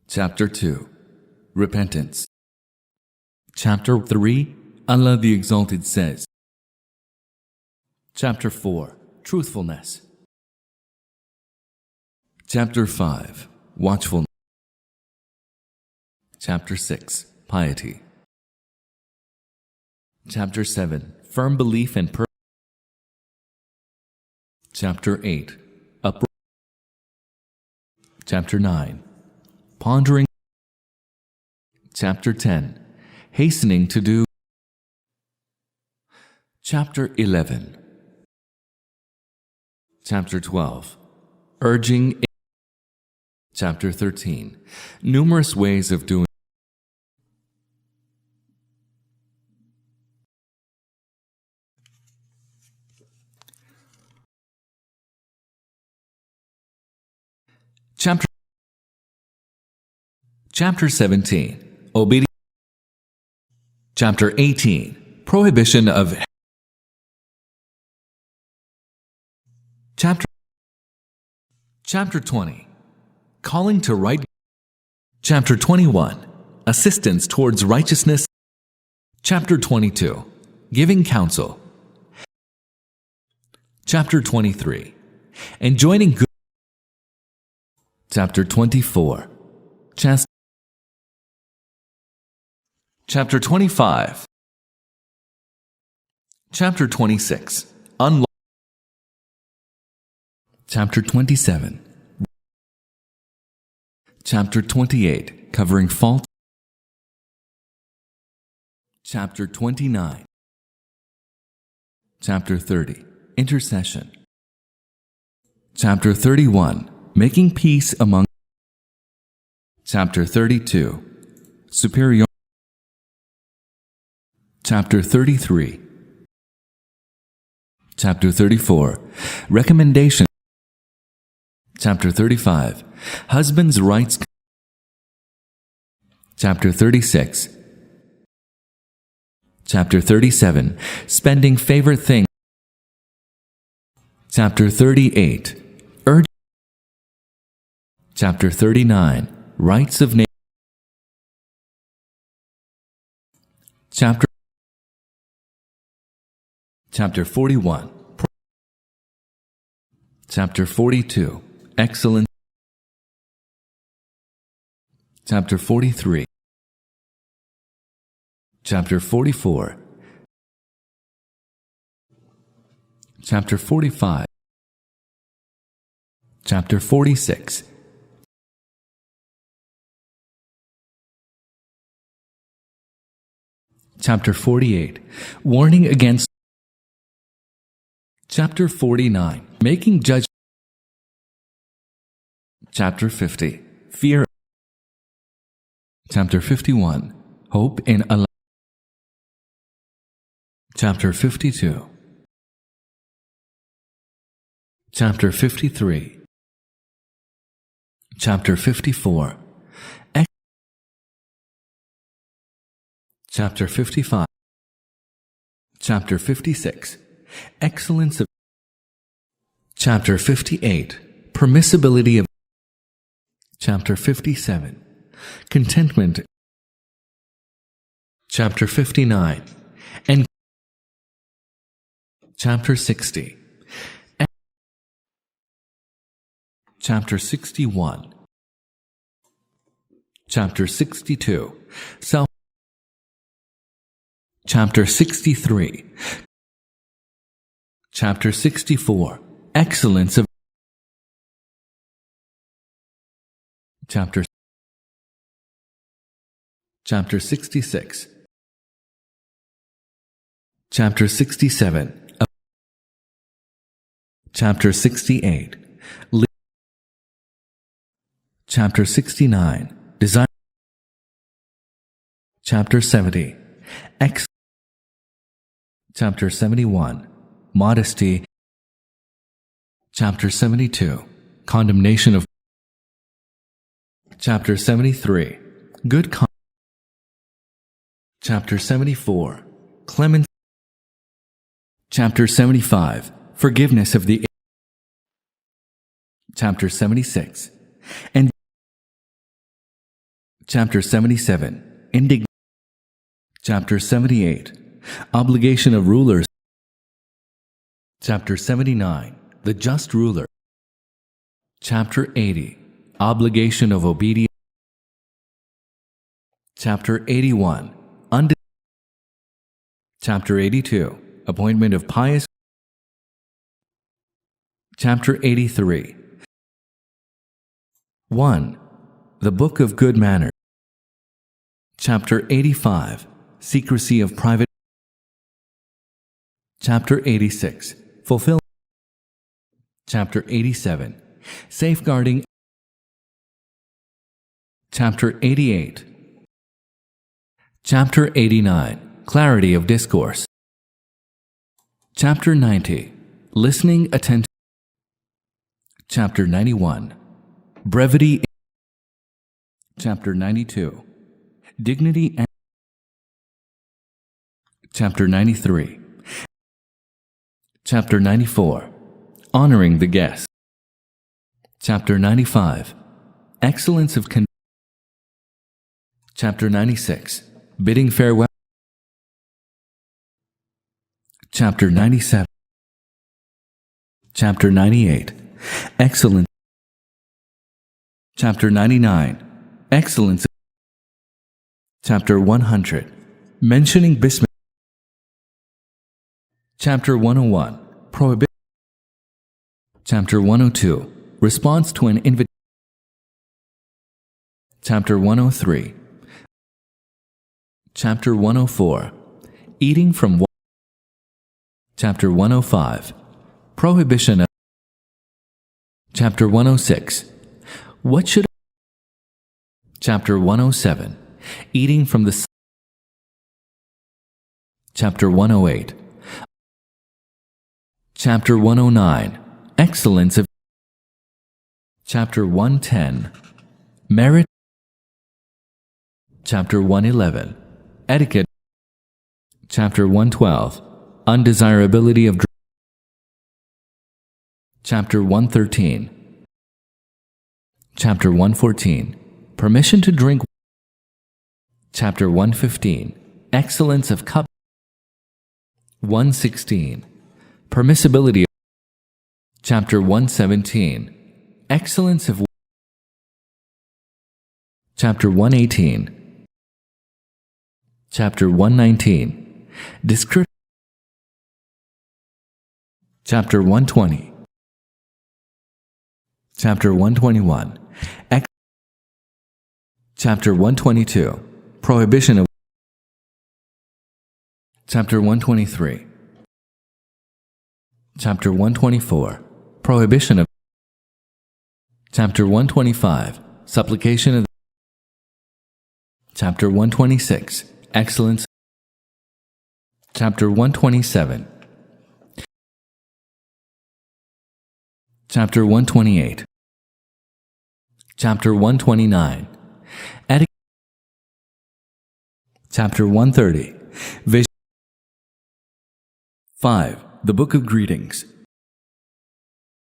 Chapter 2, Repentance. Chapter 3, Allah the Exalted says. Chapter 4, Truthfulness. Chapter 5, Watchfulness. Chapter 6, Piety. Chapter 7, Firm Belief and Purpose. Chapter 8, Upright. Chapter 9, Pondering. Chapter 10, Hastening to do. Chapter 11. Chapter 12, Urging. Chapter 13, Numerous ways of doing. Chapter 17, Obedience. Chapter 18, Prohibition of. Chapter 20, Calling to right. Chapter 21, Assistance towards righteousness. Chapter 22, Giving counsel. Chapter 23, Enjoining good. Chapter 24, Chapter 25. Chapter 26, Unlawful. Chapter 27. Chapter 28, Covering fault. Chapter 29. Chapter 30, Intercession. Chapter 31, Making peace among. Chapter 32, Superior. Chapter 33. Chapter 34, Recommendation. Chapter 35, Husband's rights. Chapter 36. Chapter 37, Spending favorite things. Chapter 38, Urge. Chapter 39, Rights of neighbor. Chapter 41. Chapter 42, Excellence. Chapter 43. Chapter 44. Chapter 45. Chapter 46. Chapter 48, Warning against. Chapter 49, Making judgment. Chapter 50, Fear. Chapter 51, Hope in Allah. Chapter 52. Chapter 53. Chapter 54. Chapter 55. Chapter 56, Excellence of. Chapter 58, Permissibility of. Chapter 57, Contentment. Chapter 59, and. Chapter 60. Chapter 61. Chapter 62, Self. Chapter 63. Chapter 64, Excellence of. Chapter 66. Chapter 67. Chapter 68. Chapter 69. Desire. Chapter 70. Chapter 71. Modesty. Chapter 72. Condemnation of. Chapter 73. Good conduct. Chapter 74. Clemency. Chapter 75. Forgiveness of the. Chapter 76. And Chapter 77, Indignation. Chapter 78, Obligation of Rulers. Chapter 79, The Just Ruler. Chapter 80, Obligation of Obedience. Chapter 81, Chapter 82, Appointment of Pious. Chapter 83. 1. The Book of Good Manners. Chapter 85, Secrecy of Private. Chapter 86, Fulfill. Chapter 87, Safeguarding. Chapter 88. Chapter 89, Clarity of Discourse. Chapter 90, Listening Attentive. Chapter 91, Brevity. Chapter 92, Dignity and. Chapter 93. Chapter 94, Honoring the Guest. Chapter 95, Excellence of Conduct. Chapter 96, Bidding Farewell. Chapter 97. Chapter 98, Excellence. Chapter 99, Excellence. Chapter 100, Mentioning Bismuth. Chapter 101, Prohibition. Chapter 102, Response to an invitation. Chapter 103. Chapter 104, Eating from. Chapter 105, Prohibition of. Chapter 106, What should. Chapter 107, Eating from the. Chapter 108. Chapter 109, Excellence of. Chapter 110, Merit. Chapter 111, Etiquette. Chapter 112, Undesirability of. Chapter 113. Chapter 114, Permission to drink. Chapter 115, Excellence of cup. 116, Permissibility. Chapter 117, Excellence of. Chapter 118. Chapter 119, Description. Chapter 120. Chapter 121, Chapter 122, Prohibition of. Chapter 123. Chapter 124, Prohibition of. Chapter 125, Supplication of. Chapter 126, Excellence. Chapter 127. Chapter 128. Chapter 129, Etiquette. Chapter 130, Vision. 5. The Book of Greetings.